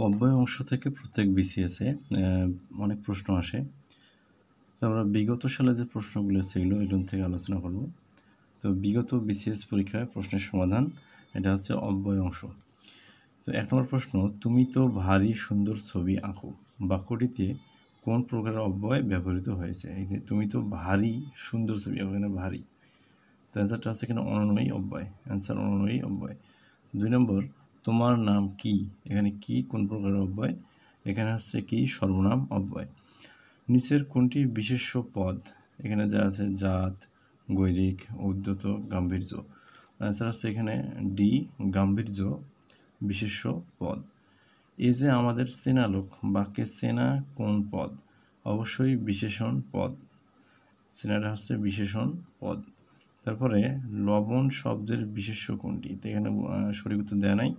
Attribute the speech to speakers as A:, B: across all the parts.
A: অব্যয় অংশ থেকে প্রত্যেক বিসিএসে অনেক প্রশ্ন আসে। তো আমরা বিগত সালে যে প্রশ্নগুলো ছিল এগুলো থেকে আলোচনা করব। তো বিগত বিসিএস পরীক্ষায় প্রশ্নের সমাধান এটা হচ্ছে অব্যয় অংশ। তো ১ নম্বর প্রশ্ন, তুমি তো ভারী সুন্দর ছবি আঁকো বাক্যটিতে কোন প্রকারের অব্যয় ব্যবহৃত হয়েছে? এই যে তুমি তো ভারী সুন্দর ছবি আঁকো, এখানে ভারী, তো অ্যান্সারটা হচ্ছে এখানে অনন্বয়ী অব্যয়, অ্যান্সার অনন্বয়ী অব্যয়। ২ নম্বর, তোমার নাম কি, এখানে কি কোন প্রকারের অব্যয়? এখানে হচ্ছে কি সর্বনাম অব্যয়। নিচের কোনটি বিশেষ্য পদ? এখানে যা আছে জাত, গৈরিক, উদ্যত, গাম্ভীর্য। অ্যান্সার আছে এখানে ডি গাম্ভীর্য বিশেষ্য পদ। এই যে আমাদের চেনা লোক, বাক্যে চেনা কোন পদ? অবশ্যই বিশেষণ পদ, চেনাটা হচ্ছে বিশেষণ পদ। তারপরে লবণ শব্দের বিশেষ্য কোনটি? তো এখানে সঠিক উত্তর দেওয়া নাই,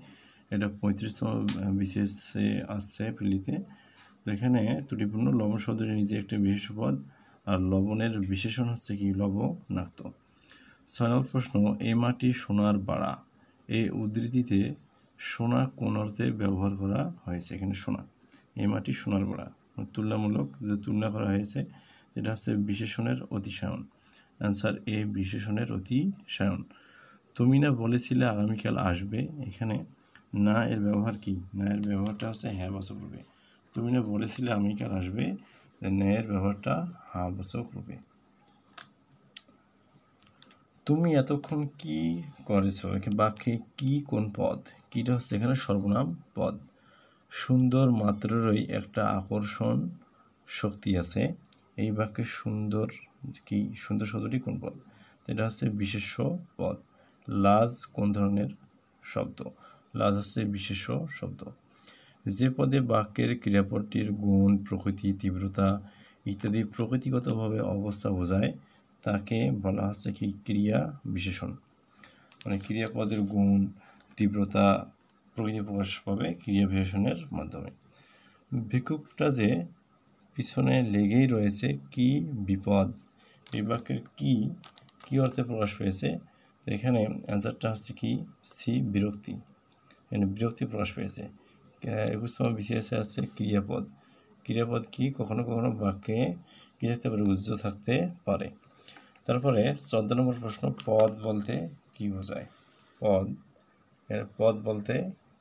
A: এটা 35তম বিসিএসে আসছে প্রিলিতে। তো এখানে ত্রুটিপূর্ণ, লবণ শব্দের নিজে একটা বিশেষ্য পদ, আর লবণের বিশেষণ হচ্ছে কি লবণাক্ত। ৬ নম্বর প্রশ্ন, এ মাটি সোনার বাড়া, এই উদ্ধৃতিতে সোনা কোন অর্থে ব্যবহার করা হয়েছে? এখানে সোনা, এ মাটি সোনার বাড়া, তুলনামূলক যে তুলনা করা হয়েছে এটা হচ্ছে বিশেষণের অতিশয়ন। অ্যান্সার এ বিশেষণের অতিশয়ন। তুমি না বলেছিলে আগামীকাল আসবে, এখানে না এর ব্যবহার কি? না এর ব্যবহারটা হচ্ছে হ্যাঁ বাচক রূপে। তুমি না বলেছিলে আগামীকাল আসবে, ন্যায়ের ব্যবহারটা হ্যাঁ বাচক রূপে। তুমি এতক্ষণ কি করেছো, বাক্যে কি কোন পদ? কিটা হচ্ছে এখানে সর্বনাম পদ। সুন্দর মাত্রেরই একটা আকর্ষণ শক্তি আছে, এই বাক্যে সুন্দর কি, সুন্দর শব্দটি কোন পদ? এটা হচ্ছে বিশেষ্য পদ। লাজ কোন ধরনের শব্দ? লাজ হচ্ছে বিশেষ্য শব্দ। যে পদে বাক্যের ক্রিয়াপদটির গুণ, প্রকৃতি, তীব্রতা ইত্যাদি প্রকৃতিগতভাবে অবস্থা বোঝায় তাকে বলা হচ্ছে কি ক্রিয়া বিশেষণ। মানে ক্রিয়াপদের গুণ, তীব্রতা, প্রকৃতি প্রকাশ পাবে ক্রিয়া বিশেষণের মাধ্যমে। ভিক্ষুকটা যে পিছনে লেগেই রয়েছে, কি বিপদ, এই বাক্যের কি অর্থে প্রকাশ পেয়েছে? তো এখানে অ্যান্সারটা হচ্ছে কি সি বিরক্তি, এখানে বিরক্তি প্রকাশ পেয়েছে। 21তম বিসিএসে আছে ক্রিয়াপদ। ক্রিয়াপদ কি, কখনো কখনো বাক্যে কি থাকতে পারে, উজ্জ্ব থাকতে পারে। তারপরে 14 নম্বর প্রশ্ন, পদ বলতে কি বোঝায়? পদ বলতে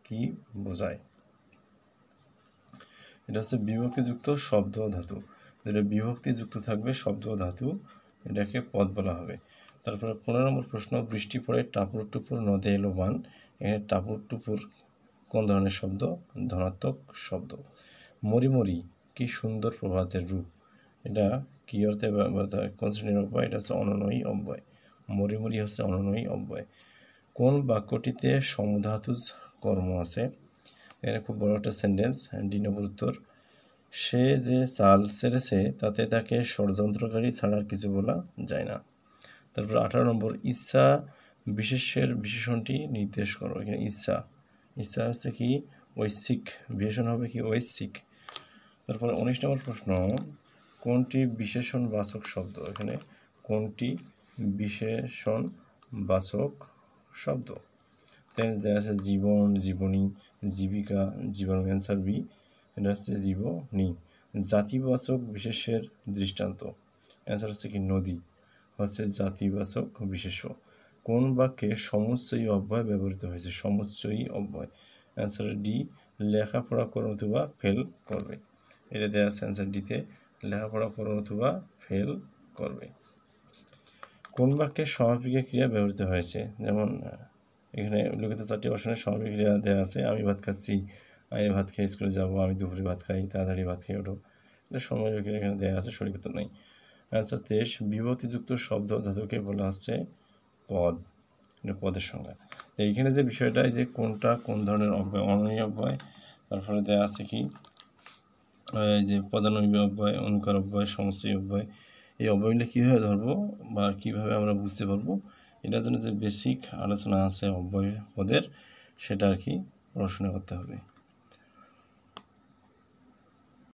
A: কি বোঝায়? এটা হচ্ছে বিভক্তিযুক্ত শব্দ ও ধাতু, যেটা বিভক্তিযুক্ত থাকবে শব্দ ও ধাতু, এটাকে পদ বলা হবে। তারপরে 15 নম্বর প্রশ্ন, বৃষ্টি পড়ে টাপুর টুপুর নদে এলো বান, এখানে টাপুর টুপুর কোন ধরনের শব্দ? ধনাত্মক শব্দ। মরি মরি কি সুন্দর প্রভাতের রূপ, এটা কি অর্থে কোন শ্রেণীর অব্যয়? এটা হচ্ছে অনন্বয়ী অব্যয়। মরি মরি হচ্ছে অনন্বয়ী অব্যয়। কোন বাক্যটিতে সমধাতুজ কর্ম আছে? এখানে খুব বড় একটা সেন্টেন্স, ডি নম্বর উত্তর। সে যে চাল ছেড়েছে তাতে তাকে ষড়যন্ত্রকারী ছাড়া কিছু বলা যায় না। তারপর 18 নম্বর, ইচ্ছা বিশেষ্যের বিশেষণটি নির্দেশ করো। এখানে ইচ্ছা হচ্ছে কি ঐচ্ছিক, বিশেষণ হবে কি ঐচ্ছিক। তারপর 19 নম্বর প্রশ্ন, কোনটি বিশেষণ বাচক শব্দ? এখানে কোনটি বিশেষণ বাচক শব্দ? দেওয়া আছে জীবন, জীবনী, জীবিকা, জীবন। অ্যান্সার বি, এটা হচ্ছে জীবনী। জাতিবাচক বিশেষ্যের দৃষ্টান্ত, অ্যান্সার হচ্ছে কি নদী, হচ্ছে জাতিবাচক বিশেষ্য। কোন বাক্যে সমুচ্চয়ী অব্যয় ব্যবহৃত হয়েছে? সমুচ্চয়ী অব্যয়, অ্যান্সার ডি লেখাপড়া করো অথবা ফেল করবে, এটা দেওয়া আছে অ্যান্সার ডিতে লেখাপড়া করো অথবা ফেল করবে। কোন বাক্যে সমাপিকা ক্রিয়া ব্যবহৃত হয়েছে? যেমন এখানে উল্লেখিত 4টি অপশনের সমাপিকা ক্রিয়া দেওয়া আছে। আমি ভাত খাচ্ছি, আমি ভাত খেয়ে স্কুলে যাবো, আমি দুপুরে ভাত খাই, তাড়াতাড়ি ভাত খেয়ে ওঠো, এটা সমাপিকা ক্রিয়া এখানে দেওয়া আছে, সঠিক উত্তর নেই। অ্যান্সার 23, বিভক্তিযুক্ত শব্দ ধাতুকে বলা হচ্ছে পদ, এটা পদের সংজ্ঞা। এইখানে যে বিষয়টা, যে কোনটা কোন ধরনের অব্যয়, অনন্বয়ী অব্যয়, তারপরে দেওয়া আছে কি যে পদান্বয়ী অব্যয়, অনুকার অব্যয়, সমষ্টি অব্যয়, এই অব্যয়গুলো কীভাবে ধরবো বা কীভাবে আমরা বুঝতে পারবো, এটার জন্য যে বেসিক আলোচনা আছে অব্যয় পদের, সেটা আর কি পড়াশোনা করতে হবে।